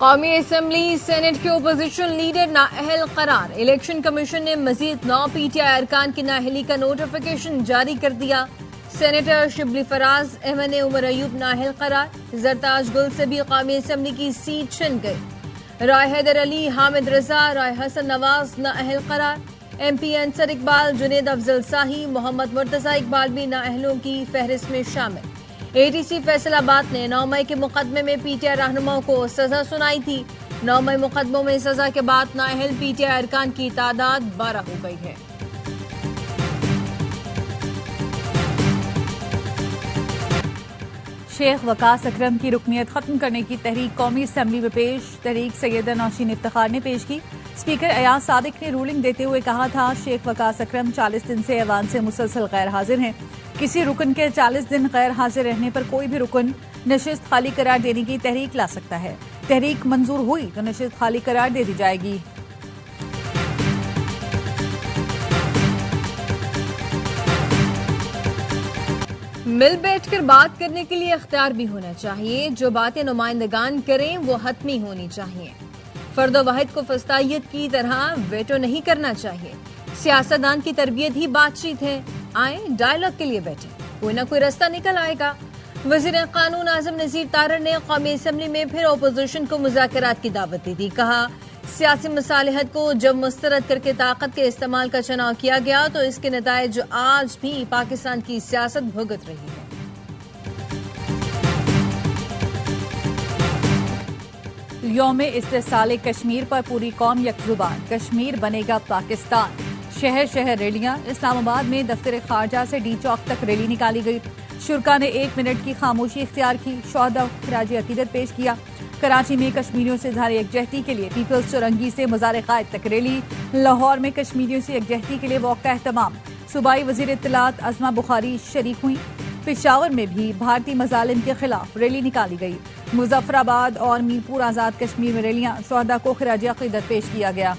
कौमी assembly senate के opposition leader नाअहल करार। इलेक्शन कमीशन ने मजीद 9 PTI अरकान की नाअहली का नोटिफिकेशन जारी कर दिया। सेनेटर शिबली फराज, एमएनए उमर अयूब नाअहल करार। जरताज गुल से भी कौमी असम्बली की सीट छिन गई। राय हैदर अली, हामिद रजा, राय हसन नवाज नाअहल करार। MP अंसर इकबाल, जुनेद अफजल शाही, मोहम्मद मुर्तजा इकबाल भी नाअहलों की फहरिस्त में शामिल। ATC फैसलाबाद ने 9 मई के मुकदमे में PTI रहनुमाओं को सजा सुनाई थी। 9 मई मुकदमों में सजा के बाद नाअहल PTI अरकान की तादाद 12 हो गई है। शेख वकास अकरम की रुकनियत खत्म करने की तहरीक कौमी असम्बली में पेश। तहरीक सैयदा नौशीन इफ्तिखार ने पेश की। स्पीकर अयाज सादिक ने रूलिंग देते हुए कहा था, शेख वकास अकरम 40 दिन से ऐवान से मुसलसल गैर हाजिर हैं। किसी रुकन के 40 दिन गैर हाजिर रहने पर कोई भी रुकन नशिस्त खाली करार देने की तहरीक ला सकता है। तहरीक मंजूर हुई तो नशिस्त खाली करार दे दी जाएगी। मिल बैठकर बात करने के लिए इख्तियार भी होना चाहिए। जो बातें नुमाइंदगान करें वो हतमी होनी चाहिए। फर्दो वाहिद को फस्तायत की तरह वेटो नहीं करना चाहिए। सियासतदान की तरबियत ही बातचीत है। आए डायलॉग के लिए बैठे, कोई ना कोई रास्ता निकल आएगा। वजीर कानून आजम नजीर तारड़ ने कौमी असम्बली में फिर अपोजिशन को मुज़ाकरात की दावत दी थी। कहा, सियासी मसालिहत को जब मुस्तरद करके ताकत के इस्तेमाल का चुनाव किया गया तो इसके नताइज आज भी पाकिस्तान की सियासत भुगत रही है। यौम इस्तेसाल कश्मीर पर पूरी कौम यकजुबान। कश्मीर बनेगा पाकिस्तान। शहर शहर रैलियां। इस्लामाबाद में दफ्तर खारजा से डी चौक तक रैली निकाली गई। शुरा ने 1 मिनट की खामोशी इख्तियार की। शोहदा को खिराज अकीदत पेश किया। कराची में कश्मीरियों से इज़हार यकजहती के लिए पीपल्स चौरंगी से मज़ार क़ायद तक रैली। लाहौर में कश्मीरियों से यकजहती के लिए वॉक का एहतमाम। सूबाई वज़ीर इत्तलात अज़मा बुखारी शरीक हुई। पेशावर में भी भारतीय मज़ालिम के खिलाफ रैली निकाली गई। मुजफ्फराबाद और मीरपुर आज़ाद कश्मीर में रैलियां। शोहदा को खिराज अकीदत पेश किया गया।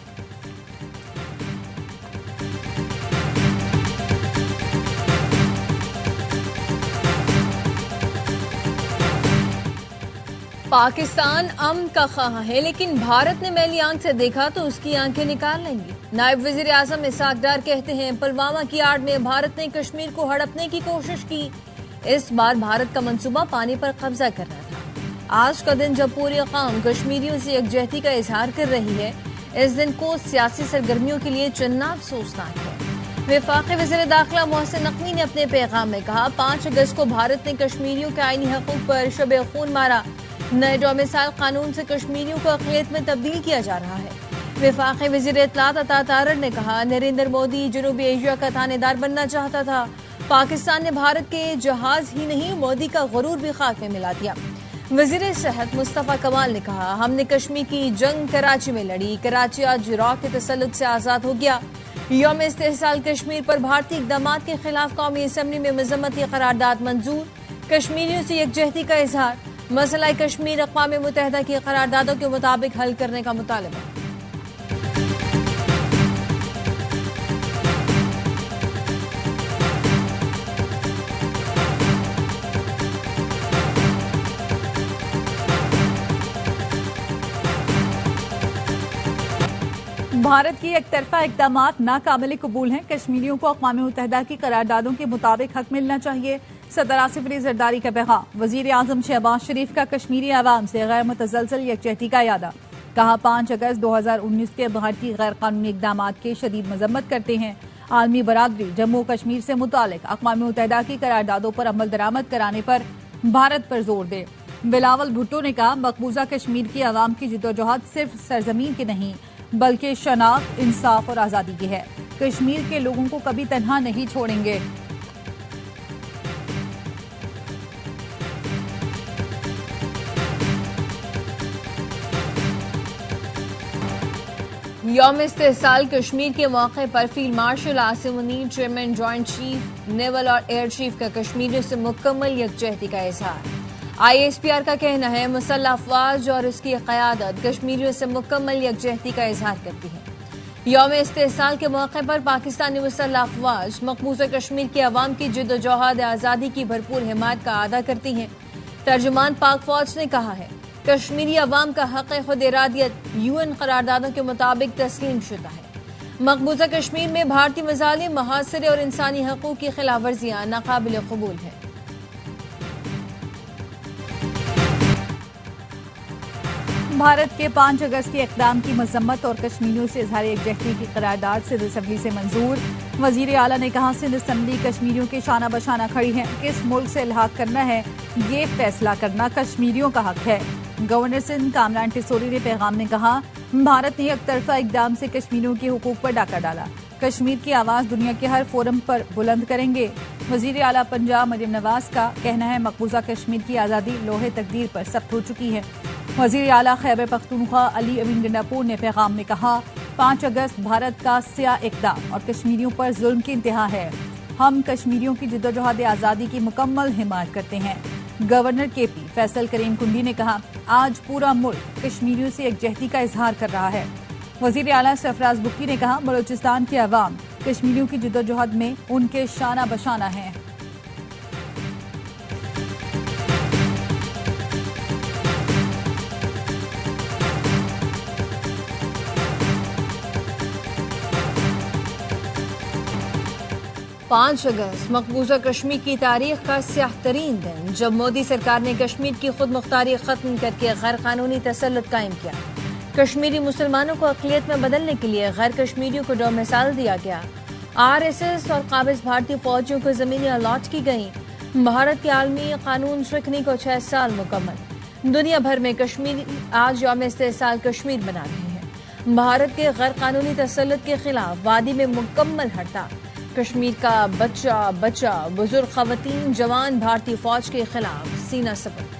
पाकिस्तान अमन का ख्वाह है, लेकिन भारत ने मैली आंख से देखा तो उसकी आंखें निकाल लेंगी। नायब वजीर आजम इसहाक डार कहते हैं, पुलवामा की आड़ में भारत ने कश्मीर को हड़पने की कोशिश की। इस बार भारत का मंसूबा पानी पर कब्जा करना था। आज का दिन जब पूरी कौम कश्मीरियों से यकजहती का इजहार कर रही है, इस दिन को सियासी सरगर्मियों के लिए चुनना अफसोसनाक है। वफाकी वज़ीर दाखिला मोहसिन नकवी ने अपने पैगाम में कहा, 5 अगस्त को भारत ने कश्मीरियों के आईनी हकूक पर शब खून मारा। नए डोमिसाइल कानून से कश्मीरियों को अक़लियत में तब्दील किया जा रहा है। वफाकी वज़ीर इत्तलात अता तारड़ ने कहा, नरेंद्र मोदी जनूबी एशिया का थानेदार बनना चाहता था। पाकिस्तान ने भारत के जहाज ही नहीं, मोदी का गुरूर भी खाक में मिला दिया। वज़ीर सेहत मुस्तफ़ा कमाल ने कहा, हमने कश्मीर की जंग कराची में लड़ी। कराची आज रॉ के तसल्लुत से आज़ाद हो गया। यौम इस्तेहसाल कश्मीर पर भारतीय इक़दामात के खिलाफ कौमी असम्बली में मज़म्मती करारदाद मंजूर। कश्मीरियों से यकजहती का इजहार। मसला कश्मीर अक़वाम मुत्तहिदा की करारदादों के मुताबिक हल करने का मुतालबा। भारत की एकतरफा इक़दामात नाकाबिल कबूल हैं। कश्मीरियों को अक़वाम मुत्तहिदा की करारदादों के मुताबिक हक मिलना चाहिए। सदर आसिफ अली जरदारी का पैगाम। वज़ीर आज़म शहबाज शरीफ का कश्मीरी अवाम से गैर मुतसलसल यकजहती का यादा। कहा, 5 अगस्त 2019 के भारतीय गैर कानूनी इक़दामात की शदीद मजम्मत करते हैं। आलमी बरादरी जम्मू कश्मीर से मुतालिक अक़वाम मुत्तहिदा की करारदादों पर अमल दरामद कराने पर भारत पर जोर दे। बिलावल भुट्टो ने कहा, मकबूजा कश्मीर की अवाम की जिद्दोजहद सिर्फ सरजमीन की नहीं बल्कि शनाख्त, इंसाफ और आज़ादी की है। कश्मीर के लोगों को कभी तन्हा नहीं छोड़ेंगे। यौम इस्तेहसाल कश्मीर के मौके पर field marshal Asim Munir, chairman joint chief naval और एयर चीफ का कश्मीरियों से मुकम्मल यकजहती का इजहार। ISPR का कहना है, मुसल्लह अफवाज और उसकी क़यादत कश्मीरियों से मुकम्मल यकजहती का इजहार करती है। यौम इस्तेहसाल के मौके पर पाकिस्तानी मुसल्लह अफवाज मकबूजा कश्मीर की अवाम की जिद्दोजहद आज़ादी की भरपूर हिमायत का अदा करती हैं। तर्जुमान पाक फौज ने कहा है, कश्मीरी अवाम का हक खुद इरादियत UN करारदादों के मुताबिक तस्लीम शुदा है। मकबूजा कश्मीर में भारतीय मजालिम, महासरे और इंसानी हकूक की खिलाफ वर्जियां नाकाबिल कबूल है। भारत के 5 अगस्त के इक़दाम की मजम्मत और कश्मीरियों से इजहार यकजहती की करारदाद सिंध असम्बली से मंजूर। वजीर आला ने कहा, सिंध असम्बली कश्मीरियों के शाना बशाना खड़ी है। किस मुल्क से इल्हाक करना है ये फैसला करना कश्मीरियों का हक है। गवर्नर सिंध कामरान टिसोरी ने पैगाम में कहा, भारत ने एक तरफा इकदाम से कश्मीरियों के हुकूक पर डाका डाला। कश्मीर की आवाज दुनिया के हर फोरम पर बुलंद करेंगे। वजीर आला पंजाब मरियम नवाज का कहना है, मकबूजा कश्मीर की आज़ादी लोहे तकदीर पर सख्त हो चुकी है। वजीर आला खैबर पख्तूनख्वा अली अमीन गंडापुर ने पैगाम में कहा, 5 अगस्त भारत का स्याह इक़दाम और कश्मीरियों पर जुल्म की इंतहा है। हम कश्मीरियों की जिद्दोजहद आज़ादी की मुकम्मल हिमायत करते हैं। गवर्नर KP फैसल करीम कुंडी ने कहा, आज पूरा मुल्क कश्मीरियों से यकजहती का इजहार कर रहा है। वजीर आला सरफराज बुक्की ने कहा, बलोचिस्तान के अवाम कश्मीरियों की जिद्दोजहद में उनके शाना बशाना हैं। पांच अगस्त मकबूजा कश्मीर की तारीख का स्याह तरीन दिन, जब मोदी सरकार ने कश्मीर की खुद मुख्तारी खत्म करके गैर कानूनी तसल्लुत कायम किया। कश्मीरी मुसलमानों को अक़लियत में बदलने के लिए गैर कश्मीरियों को डोमिसाइल दिया गया। RSS और काबिज भारतीय फौजियों को जमीनें अलॉट की गईं। भारत के आलमी कानून शिकनी को 6 साल मुकम्मल। दुनिया भर में कश्मीर आज यौम इस्तेसाल कश्मीर मना रहे हैं। भारत के गैर कानूनी तसल्लुत के खिलाफ वादी में मुकम्मल हड़ताल। कश्मीर का बच्चा बच्चा बुजुर्ग खवातीन जवान भारतीय फौज के खिलाफ सीना सबक।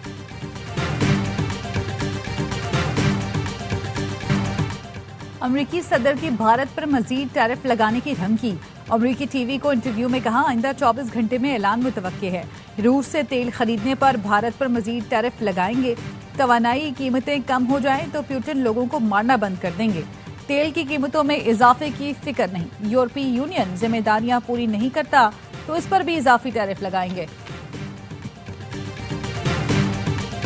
अमरीकी सदर की भारत पर मजीद टैरिफ लगाने की धमकी। अमरीकी टीवी को इंटरव्यू में कहा, आइंदा 24 घंटे में ऐलान मुतवक्के है। रूस से तेल खरीदने पर भारत पर मजीद टैरिफ लगाएंगे। तवानाई कीमतें कम हो जाएं तो पुतिन लोगों को मारना बंद कर देंगे। तेल की कीमतों में इजाफे की फिक्र नहीं। यूरोपीय यूनियन जिम्मेदारियां पूरी नहीं करता तो इस पर भी इजाफी टैरिफ लगाएंगे।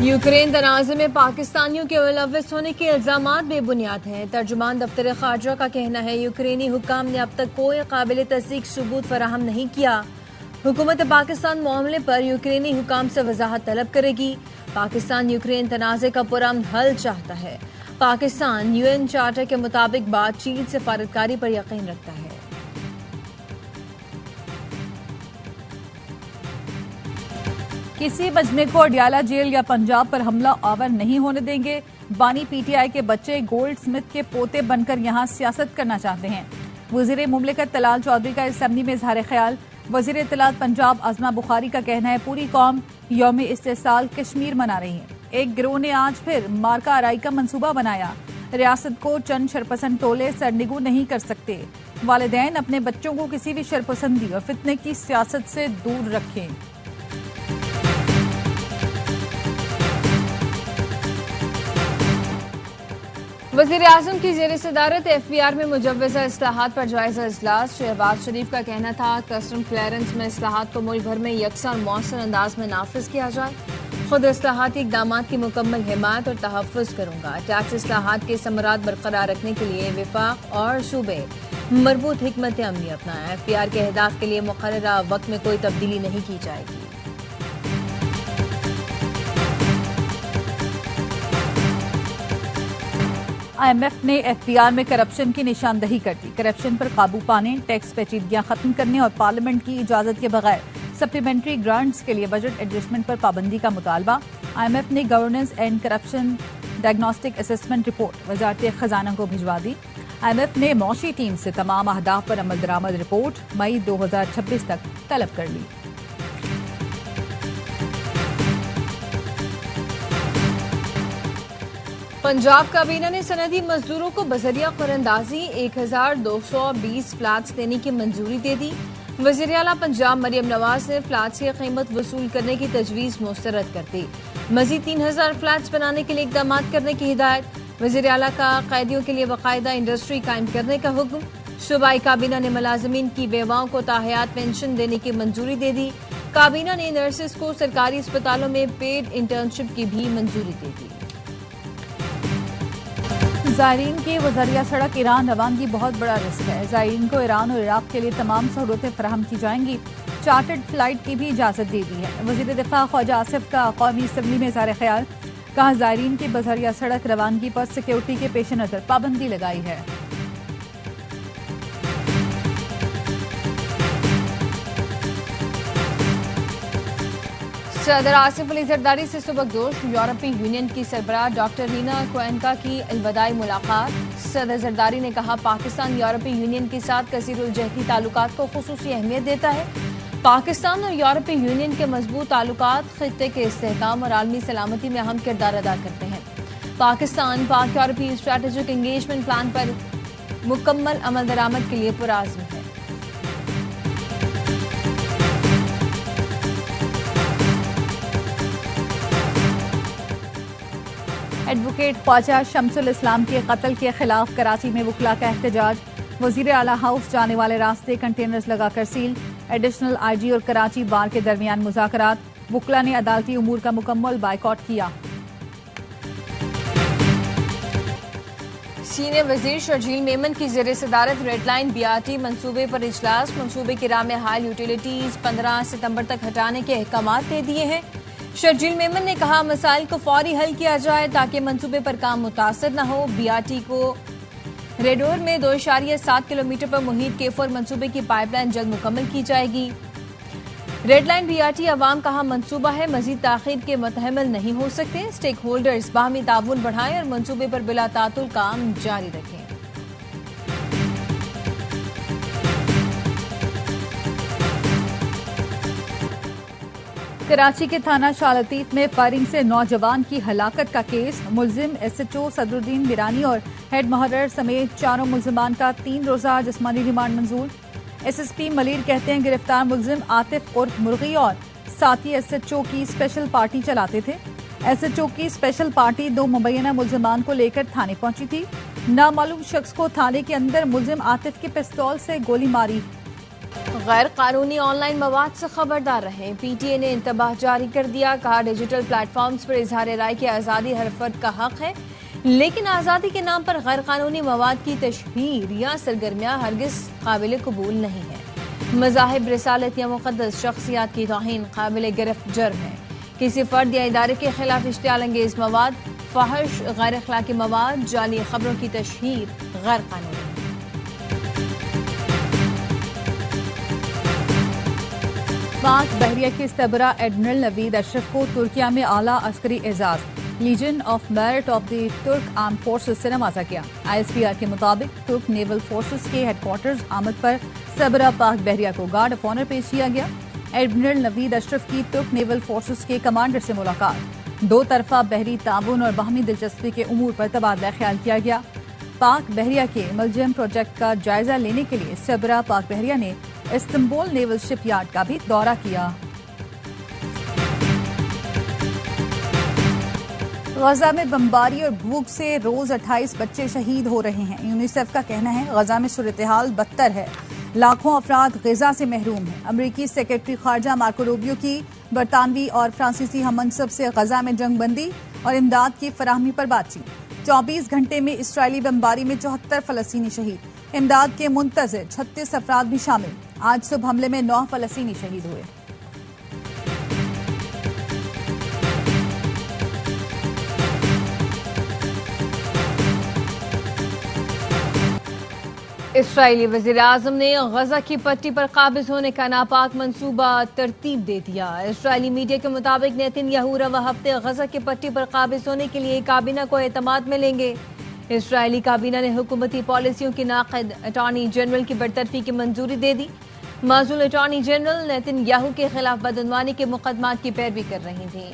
यूक्रेन तनाज़े में पाकिस्तानियों के मुलव्वस होने के इल्जामात बेबुनियाद हैं। तर्जुमान दफ्तर खारजा का कहना है, यूक्रेनी हुक्काम ने अब तक कोई काबिल तस्दीक सबूत फराहम नहीं किया। हुकूमत पाकिस्तान मामले पर यूक्रेनी हुक्काम से वजाहत तलब करेगी। पाकिस्तान यूक्रेन तनाज़े का पुरअमन हल चाहता है। पाकिस्तान UN चार्टर के मुताबिक बातचीत से फारतकारी पर यकीन रखता है। किसी मजमे को अडियाला जेल या पंजाब पर हमला आवर नहीं होने देंगे। बानी PTI के बच्चे गोल्ड स्मिथ के पोते बनकर यहां सियासत करना चाहते हैं। वजीर मुमलिकत तलाल चौधरी का असम्बली में इजहार ख्याल। वजीर इत्तलात पंजाब आजमा बुखारी का कहना है, पूरी कौम यौम इस्तेसाल कश्मीर मना रही है। एक गिरोह ने आज फिर मार्का आराई का मंसूबा बनाया। रियासत को चंद शरपसंद टोले सरनिगू नहीं कर सकते। वालिदैन अपने बच्चों को किसी भी शरपसंदी और फितने की सियासत से दूर रखें। वज़ीर आज़म की ज़ेर सदारत FBR में मुजव्वज़ा इस्लाहात पर जायजा इजलास। शहबाज शरीफ का कहना था, कस्टम क्लियरेंस में इस्लाहात को मुल्क भर में यकसा और मौसर अंदाज में नाफिज किया जाए। खुद इस्लाहाती इक़दामात की मुकम्मल हिमायत और तहफ़्फ़ुज़ करूँगा। टैक्स इस्लाहात के समरात बरकरार रखने के लिए विफाक और सूबे मरबूत हिकमत अमली अपनाएं। FBR के अहदाफ के लिए मुक़र्ररा वक्त में कोई तब्दीली नहीं की जाएगी। IMF ने FBR में करप्शन की निशानदही कर दी। करप्शन पर काबू पाने, टैक्स पेचीदगियां खत्म करने और पार्लियामेंट की इजाजत के बगैर सप्लीमेंट्री ग्रांट्स के लिए बजट एडजस्टमेंट पर पाबंदी का मुतालबा। IMF ने governance and corruption diagnostic assessment report वजारत खजाना को भिजवा दी। IMF ने मौशी टीम से तमाम अहदाफ पर अमल दरामद रिपोर्ट मई 2026 तक तलब कर ली। पंजाब काबीना ने सनदी मजदूरों को बजरिया कुरंदाजी 1220 फ्लैट्स देने की मंजूरी दे दी। वज़ीर आला पंजाब मरियम नवाज ने फ्लैट्स की कीमत वसूल करने की तजवीज़ मुस्तरद कर दी। मजीद 3000 फ्लैट्स बनाने के लिए इक़दाम करने की हिदायत। वज़ीर आला का कैदियों के लिए बाकायदा इंडस्ट्री कायम करने का हुक्म। सूबाई काबीना ने मुलाजमीन की बेवाओं को ताहयात पेंशन देने की मंजूरी दे दी। काबीना ने नर्सेस को सरकारी अस्पतालों में पेड इंटर्नशिप की भी मंजूरी दे दी। ज़ायरीन की वज़रिया सड़क ईरान रवानगी बहुत बड़ा रिस्क है। ज़ायरीन को ईरान और इराक के लिए तमाम सहूलतें फराहम की जाएंगी। चार्टर्ड फ्लाइट की भी इजाज़त दे दी है। वज़ीर दिफ़ा ख्वाजा आसिफ का कौमी असम्बली में इज़हार ख्याल, कहा ज़ायरीन की बज़रिया सड़क रवानगी पर सिक्योरिटी के पेश नज़र पाबंदी लगाई है। सदर आसिफ अली जरदारी से सुबकदोश यूरोपीय यूनियन की सरबराह डॉक्टर रीना क्वेनका की अलविदाई मुलाकात। सदर जरदारी ने कहा पाकिस्तान यूरोपीय यूनियन के साथ कसीरुल-जहती ताल्लुकात को खुसूसी अहमियत देता है। पाकिस्तान और यूरोपीय यूनियन के मजबूत ताल्लुकात खित्ते के इस्तेहकाम और आलमी सलामती में अहम किरदार अदा करते हैं। पाकिस्तान पाक यूरोपीय स्ट्रेटेजिक एंगेजमेंट प्लान पर मुकम्मल अमल दरामद के लिए पुरआज़्म है। एडवोकेट ख्वाजा शमसुल इस्लाम के कत्ल के खिलाफ कराची में वकला का एहतजाज। वजीर आला हाउस जाने वाले रास्ते कंटेनर्स लगाकर सील। एडिशनल IG और कराची बार के दरमियान मुज़ाकरात। वकला ने अदालती उमूर का मुकम्मल बायकॉट किया। सीनियर वजीर शर्जील मेमन की ज़ेर सदारत रेड लाइन BRT मंसूबे पर इजलास। मंसूबे की राह में हाल यूटिलिटीज 15 सितंबर तक हटाने के अहकामात दे दिए हैं। शर्जील मेमन ने कहा मसाइल को फौरी हल किया जाए ताकि मंसूबे पर काम मुतासर न हो। BRT को रेडोर में 2.7 किलोमीटर पर मुहित केफर मंसूबे की पाइपलाइन जल्द मुकम्मल की जाएगी। रेड लाइन BRT अवाम कहा मंसूबा है, मजीद ताखीर के मुतहमल नहीं हो सकते। स्टेक होल्डर्स बाहमी ताउन बढ़ाएं और मंसूबे पर बिला तातुल काम जारी रखें। कराची के थाना शालतीफ में फायरिंग से नौजवान की हलाकत का केस। मुलजिम SHO सदरुद्दीन बिरानी और हेड मुहर्रर समेत चारों मुलजिमान का 3 रोजा जिस्मानी रिमांड मंजूर। SSP मलीर कहते हैं गिरफ्तार मुलजिम आतिफ उर्फ मुर्गी और साथी SHO की स्पेशल पार्टी चलाते थे। SHO की स्पेशल पार्टी 2 मुबैना मुलजिमान को लेकर थाने पहुंची थी। नामालूम शख्स को थाने के अंदर मुलजिम आतिफ के पिस्तौल से गोली मारी। गैर कानूनी ऑनलाइन मवाद से खबरदार रहें। PTA ने इंतबाह जारी कर दिया। कहा डिजिटल प्लेटफॉर्म्स पर इजहार राय की आज़ादी हर फर्द का हक है, लेकिन आज़ादी के नाम पर गैर कानूनी मवाद की तशहीर या सरगर्मियाँ हरगिज काबिल कबूल नहीं है। मज़ाहिब, रिसालत या मुक़द्दस शख्सियात की तौहीन काबिल गिरफ्त जुर्म है। किसी फर्द या इदारे के खिलाफ इश्तियाल अंगेज मवाद, फाहिश, गैर अखलाकी मवाद, जाली खबरों की तशहीर गैर कानूनी। पाक बहरिया के सरबरा एडमिरल नवीद अशरफ को तुर्किया में आला अस्करी एजाज legion of merit of the Turk arm forces से नवाजा गया। ISPR के मुताबिक तुर्क नेवल फोर्सेस के हेडक्वार्टर्स आमद पर सरबरा पाक बहरिया को गार्ड ऑफ ऑनर पेश किया गया। एडमिरल नवीद अशरफ की तुर्क नेवल फोर्सेस के कमांडर से मुलाकात। 2 तरफा बहरी ताउन और बाहमी दिलचस्पी के उमूर पर तबादला ख्याल किया गया। पाक बहरिया के मलजम प्रोजेक्ट का जायजा लेने के लिए सरबरा पाक बहरिया ने इस्तांबुल नेवल शिपयार्ड का भी दौरा किया। गजा में बमबारी और भूख से रोज 28 बच्चे शहीद हो रहे हैं। यूनिसेफ का कहना है गजा में सूरत-ए-हाल बदतर है। लाखों अफराद ग़िज़ा से महरूम हैं। अमरीकी सेक्रेटरी खारजा मार्को रूबियो की बरतानवी और फ्रांसीसी हममनसब से गजा में जंगबंदी और इमदाद की फराहमी पर बातचीत। 24 घंटे में इसराइली बमबारी में 74 फलस्तीनी शहीद। इमदाद के मुंतज़िर 36 अफराद भी शामिल। आज सुबह हमले में 9 फलस्तीनी शहीद हुए। इसराइली वज़ीर आज़म ने गजा की पट्टी पर काबिज होने का नापाक मंसूबा तरतीब दे दिया। इसराइली मीडिया के मुताबिक नेतन्याहू रवा हफ्ते गजा की पट्टी पर काबिज होने के लिए काबीना को एतमाद में लेंगे। इसराइली काबीना ने हुकूमती पॉलिसियों की नाक़िद अटॉर्नी जनरल की बरतरफी की मंजूरी दे दी। माज़ूल अटॉर्नी जनरल नेतन्याहू के खिलाफ बदअनवानी के मुकदमात की पैरवी कर रही थी।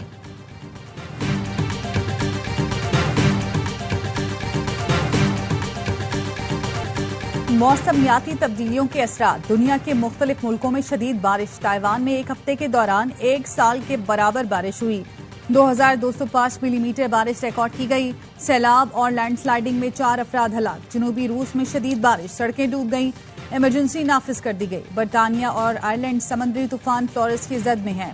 मौसमियाती तब्दीलियों के असरात। दुनिया के मुख्तलिफ मुल्कों में शदीद बारिश। ताइवान में 1 हफ्ते के दौरान 1 साल के बराबर बारिश हुई। 2205 मिलीमीटर बारिश रिकॉर्ड की गई। सैलाब और लैंडस्लाइडिंग में 4 अफराद हलाक। जनूबी रूस में शदीद बारिश, सड़कें डूब गईं। इमरजेंसी नाफिज कर दी गई। बरतानिया और आयरलैंड समुद्री तूफान फ्लोरेंस की जद में है।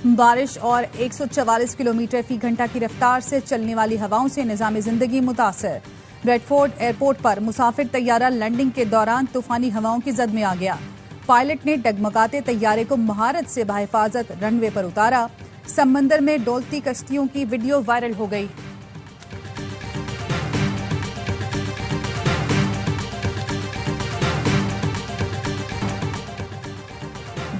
बारिश और 144 किलोमीटर फी घंटा की रफ्तार से चलने वाली हवाओं से निजाम जिंदगी मुतासर। ब्रेडफोर्ड एयरपोर्ट पर मुसाफिर तैयारा लैंडिंग के दौरान तूफानी हवाओं की जद में आ गया। पायलट ने डगमगाते तैयारे को महारत से बाहिफाजत रनवे पर उतारा। समंदर में डोलती कश्तियों की वीडियो वायरल हो गई।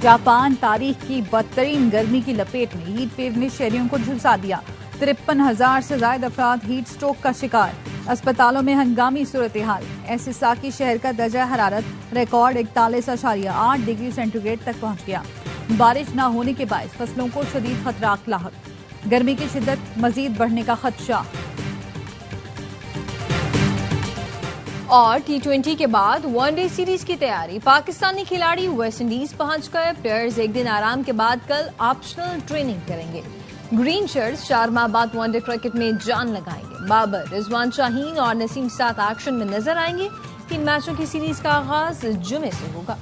जापान तारीख की बदतरीन गर्मी की लपेट में हीट वेव ने शहरियों को झुलसा दिया। 53,000 से ज्यादा अफराद हीट स्ट्रोक का शिकार। अस्पतालों में हंगामी सूरत हाल। एसिसाकी शहर का दर्जा हरारत रिकॉर्ड 41.8 डिग्री सेंटीग्रेड तक पहुंच गया। बारिश न होने के बायस फसलों को शदीद खतराक लाहक। गर्मी की शिद्दत मजीद बढ़ने का खदशा। और T20 के बाद वनडे सीरीज की तैयारी। पाकिस्तानी खिलाड़ी वेस्टइंडीज पहुंच गए। प्लेयर्स एक दिन आराम के बाद कल ऑप्शनल ट्रेनिंग करेंगे। ग्रीन शर्ट्स 4 माह बाद वनडे क्रिकेट में जान लगाएंगे। बाबर, रिजवान शाहीन और नसीम साथ एक्शन में नजर आएंगे। 3 मैचों की सीरीज का आगाज जुमे से होगा।